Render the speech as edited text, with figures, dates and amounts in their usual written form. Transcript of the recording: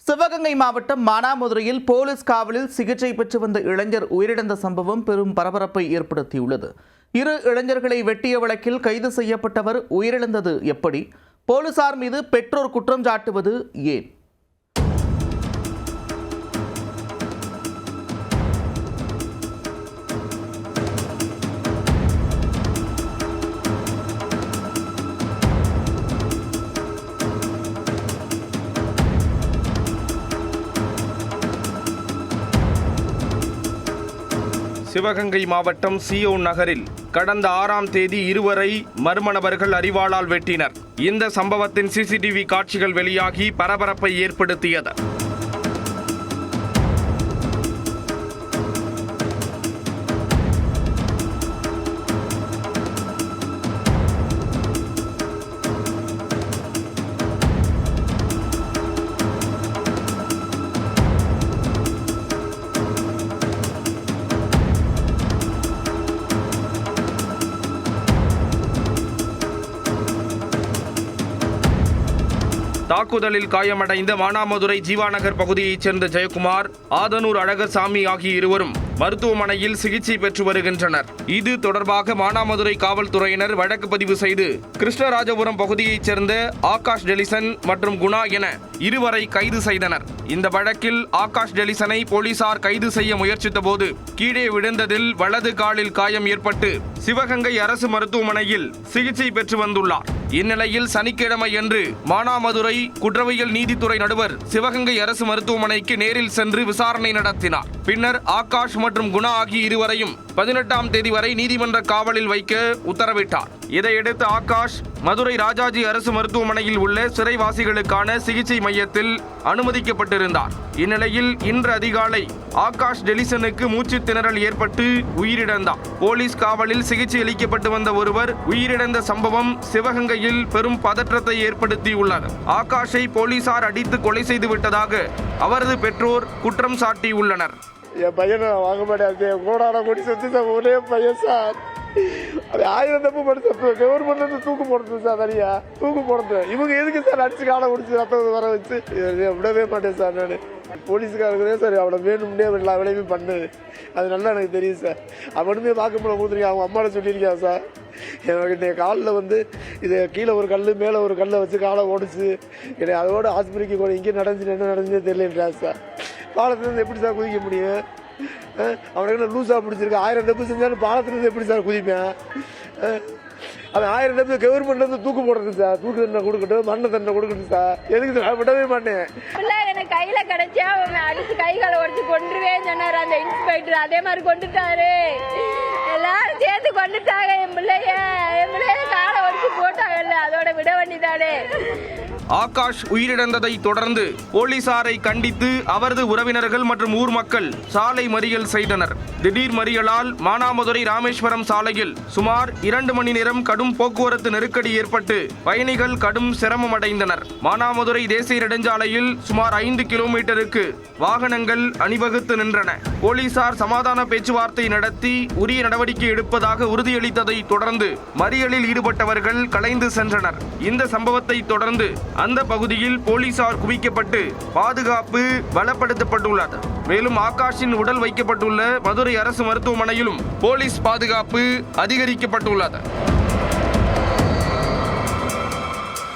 சிவகங்கை மாவட்டம் மானாமதுரையில் போலீஸ் காவலில் சிகிச்சை பெற்று வந்த இளைஞர் உயிரிழந்த சம்பவம் பெரும் பரபரப்பை ஏற்படுத்தியுள்ளது. 2 இளைஞர்களை வெட்டிய வழக்கில் கைது செய்யப்பட்டவர் உயிரிழந்தது எப்படி? போலீசார் மீது பெற்றோர் குற்றம் சாட்டுவது ஏன்? சிவகங்கை மாவட்டம் சியோன் நகரில் கடந்த 6ஆம் தேதி இருவரை மர்ம நபர்கள் அரிவாளால் வெட்டினர். இந்த சம்பவத்தின் சிசிடிவி காட்சிகள் வெளியாகி பரபரப்பை ஏற்படுத்தியது. தாக்குதலில் காயமடைந்த மானாமதுரை ஜீவாநகர் பகுதியைச் சேர்ந்த ஜெயக்குமார், ஆதனூர் அழகர்சாமி ஆகிய இருவரும் மருத்துவமனையில் சிகிச்சை பெற்று வருகின்றனர். இது தொடர்பாக மானாமதுரை காவல்துறையினர் வழக்கு பதிவு செய்து கிருஷ்ணராஜபுரம் பகுதியைச் சேர்ந்த ஆகாஷ் டெலிசன் மற்றும் குணா என இருவரை கைது செய்தனர். இந்த வழக்கில் ஆகாஷ் டெலிசனை போலீசார் கைது செய்ய முயற்சித்த போது கீழே விழுந்ததில் வலது காலில் காயம் ஏற்பட்டு சிவகங்கை அரசு மருத்துவமனையில் சிகிச்சை பெற்று வந்துள்ளார். இந்நிலையில் சனிக்கிழமையன்று மானாமதுரை குற்றவியல் நீதித்துறை நடுவர் சிவகங்கை அரசு மருத்துவமனைக்கு நேரில் சென்று விசாரணை நடத்தினார். பின்னர் ஆகாஷ் மற்றும் குணா ஆகிய இருவரையும் 18ஆம் தேதி வரை நீதிமன்ற காவலில் வைக்க உத்தரவிட்டார். இதையடுத்து ஆகாஷ் மதுரை ராஜாஜி அரசு மருத்துவமனையில் உள்ள சிறைவாசிகளுக்கான சிகிச்சை மையத்தில் அனுமதிக்கப்பட்டிருந்தார். இந்நிலையில் இன்று அதிகாலை ஆகாஷ் டெலிசனுக்கு மூச்சு திணறல் ஏற்பட்டு உயிரிழந்தார். போலீஸ் காவலில் சிகிச்சை அளிக்கப்பட்டு வந்த ஒருவர் உயிரிழந்த சம்பவம் சிவகங்கையில் பெரும் பதற்றத்தை ஏற்படுத்தியுள்ளது. ஆகாஷை போலீசார் அடித்து கொலை செய்து விட்டதாக அவரது பெற்றோர் குற்றம் சாட்டியுள்ளனர். என் பையனை வாங்க மாட்டாது, கோடான கொடி சொத்து சார், ஒரே பையன் சார். அது 1000 தப்பு படிச்ச கவர்மெண்ட்ல தூக்கு போடுறது சார், தனியா தூக்கு போடுறது. இவங்க எதுக்கு சார் அடிச்சு காலை முடிச்சு ரத்தம் வர வச்சு விடவே மாட்டேன் சார். நான் போலீஸ்காரங்களே சார் அவனை வேணும்னே எல்லா வேலையுமே பண்ணுது, அது நல்லா எனக்கு தெரியும் சார். அவனுமே வாக்குமூலம் கொடுத்துருக்கேன், அவங்க அம்மாவை சொல்லியிருக்கேன் சார். எனக்கு இன்னைக்கு காலில் இது கீழே ஒரு கல் மேலே ஒரு கல்லை வச்சு காலை ஓடிச்சு என்னை அதோட ஆஸ்பத்திரிக்கு போய் இங்கே நடந்துச்சு என்ன நடந்துச்சே தெரியல சார். பாலத்துலேருந்து எப்படி சார் குதிக்க முடியும்? அவனுக்கு லூஸாக பிடிச்சிருக்கு. 1000 தப்பு செஞ்சாலும் பாலத்துலேருந்து எப்படி சார் குதிப்பேன்? அது 1000 தப்பு கவர்மெண்ட்லேருந்து தூக்கு போடுறது சார். தூக்கு தண்டனை கொடுக்கட்டும், மண்ணை தண்டனை கொடுக்கட்டும் சார். எதுக்கு சார் விடவே மாட்டேன். எனக்கு கையில கிடைச்சா அடிச்சு கை காலை உடச்சு கொண்டுருவேன்னு சொன்னார் அந்த இன்ஸ்பெக்டர். அதே மாதிரி கொண்டுட்டாரு, எல்லாரும் சேர்த்து கொண்டுட்டாங்க. என் பிள்ளைய காலை உடச்சு போட்டாங்கல்ல, அதோட விட வேண்டிதானே. ஆகாஷ் உயிரிழந்ததை தொடர்ந்து போலீசாரை கண்டித்து அவரது உறவினர்கள் மற்றும் ஊர் மக்கள் சாலை மறியல் செய்தனர். திடீர் மறியலால் மானாமதுரை ராமேஸ்வரம் சாலையில் சுமார் 2 மணி நேரம் கடும் போக்குவரத்து நெருக்கடி ஏற்பட்டு பயணிகள் கடும் சிரமம் அடைந்தனர். மானாமதுரை தேசிய நெடுஞ்சாலையில் சுமார் 5 கிலோமீட்டருக்கு வாகனங்கள் அணிவகுத்து நின்றன. போலீசார் சமாதான பேச்சுவார்த்தை நடத்தி உரிய நடவடிக்கை எடுப்பதாக உறுதியளித்ததை தொடர்ந்து மறியலில் ஈடுபட்டவர்கள் கலைந்து சென்றனர். இந்த சம்பவத்தை தொடர்ந்து அந்த பகுதியில் போலீசார் குவிக்கப்பட்டு பாதுகாப்பு பலப்படுத்தப்பட்டுள்ளது. மேலும் ஆகாஷின் உடல் வைக்கப்பட்டுள்ள மதுரை அரசு மருத்துவமனையிலும் போலீஸ் பாதுகாப்பு அதிகரிக்கப்பட்டுள்ளது.